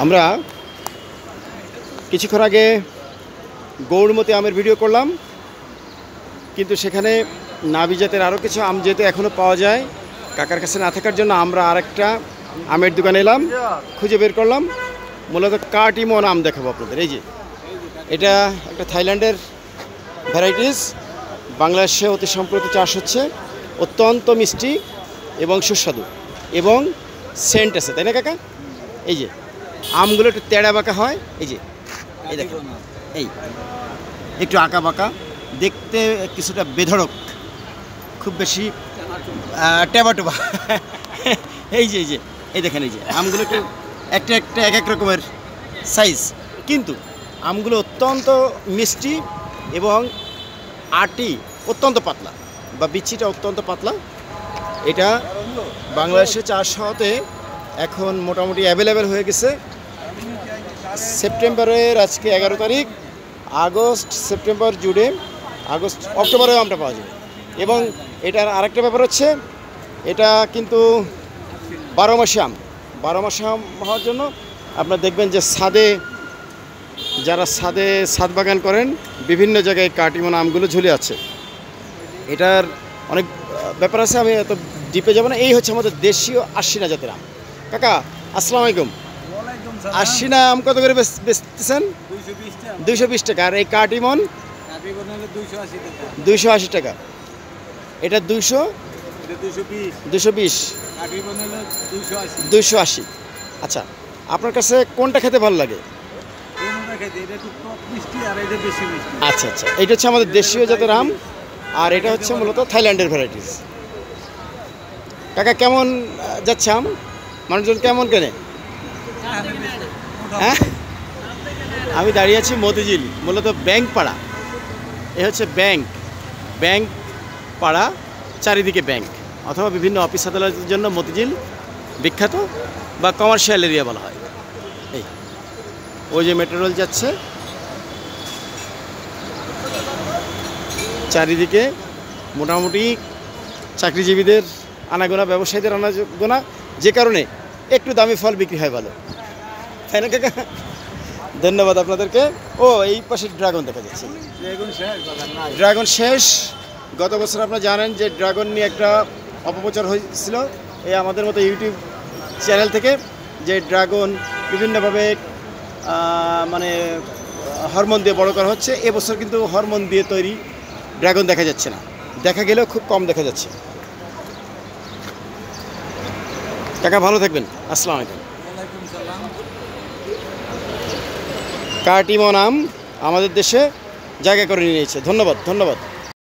আমরা কিছুক্ষণ আগে গৌড়মতি আমের ভিডিও করলাম, কিন্তু সেখানে নাবি জাতের আরও কিছু আম যেহেতু এখনও পাওয়া যায়, কাকার কাছে না থাকার জন্য আমরা আরেকটা আমের দোকানে এলাম, খুঁজে বের করলাম। মূলত কাটিমন আম দেখাবো আপনাদের। এই যে এটা একটা থাইল্যান্ডের ভ্যারাইটিস, বাংলাদেশে অতি সম্প্রতি চাষ হচ্ছে, অত্যন্ত মিষ্টি এবং সুস্বাদু এবং সেন্ট আছে, তাই না কাকা? এই যে আমগুলো একটু তেড়া বাঁকা হয়, এই যে এই দেখেন, এই একটু আঁকা বাঁকা, দেখতে কিছুটা বেধড়ক, খুব বেশি টেবাটোবা। এই যে এই দেখেন, এই যে আমগুলো একটু একটা এক এক রকমের সাইজ, কিন্তু আমগুলো অত্যন্ত মিষ্টি এবং আটি অত্যন্ত পাতলা, বা বিচিটা অত্যন্ত পাতলা। এটা বাংলাদেশে চাষ হওয়াতে এখন মোটামুটি অ্যাভেলেবেল হয়ে গেছে। সেপ্টেম্বরের আজকে 11 তারিখ, আগস্ট, সেপ্টেম্বর, জুড়ে, আগস্ট, অক্টোবরেও আমটা পাওয়া যাবে। এবং এটার আরেকটা ব্যাপার হচ্ছে, এটা কিন্তু 12 মাসে আম। 12 মাসে আম হওয়ার জন্য আপনারা দেখবেন যে যারা ছাদ বাগান করেন, বিভিন্ন জায়গায় কাটিমন আমগুলো ঝুলে আছে। এটার অনেক ব্যাপার আছে, আমি এত ডিপে যাব না। এই হচ্ছে আমাদের দেশীয় আশ্বিনা জাতের আম। কাকা আসসালামু আলাইকুম। আশ্বিনা আম কত করে বেচতেছেন? 220 টাকা। আর এই কাটিমন 280 টাকা। এটা 220, 280। আচ্ছা, আপনার কাছে কোনটা খেতে ভালো লাগে? আচ্ছা, এটা হচ্ছে আমাদের দেশীয় জাতের আম, আর এটা হচ্ছে মূলত থাইল্যান্ডের ভ্যারাইটিস। কাকা কেমন যাচ্ছে আম? মানুষজন কেমন কেনে? হ্যাঁ, আমি দাঁড়িয়ে আছি মতিঝিল, মূলত ব্যাংক পাড়া। এ হচ্ছে ব্যাংক পাড়া, চারিদিকে ব্যাংক, অথবা বিভিন্ন অফিস আদালতের জন্য মতিঝিল বিখ্যাত, বা কমার্শিয়াল এরিয়া বলা হয়। এই ওই যে মেট্রো রেল যাচ্ছে, চারিদিকে মোটামুটি চাকরিজীবীদের আনাগোনা, ব্যবসায়ীদের আনাগোনা, যে কারণে একটু দামি ফল বিক্রি হয় ভালো, তাই না কাকা? ধন্যবাদ আপনাদেরকে। ও এই পাশে ড্রাগন দেখা যাচ্ছে। ড্রাগন শেষ। গত বছর আপনারা জানেন যে ড্রাগন নিয়ে একটা অপপ্রচার হয়েছিল এই আমাদের মতো ইউটিউব চ্যানেল থেকে, যে ড্রাগন বিভিন্নভাবে মানে হরমোন দিয়ে বড় করা হচ্ছে। এবছর কিন্তু হরমোন দিয়ে তৈরি ড্রাগন দেখা যাচ্ছে না, দেখা গেলেও খুব কম দেখা যাচ্ছে। কাকা ভালো থাকবেন, আসসালামু আলাইকুম। কাটিমন আম আমাদের দেশে জায়গা করে নিয়েছে। ধন্যবাদ।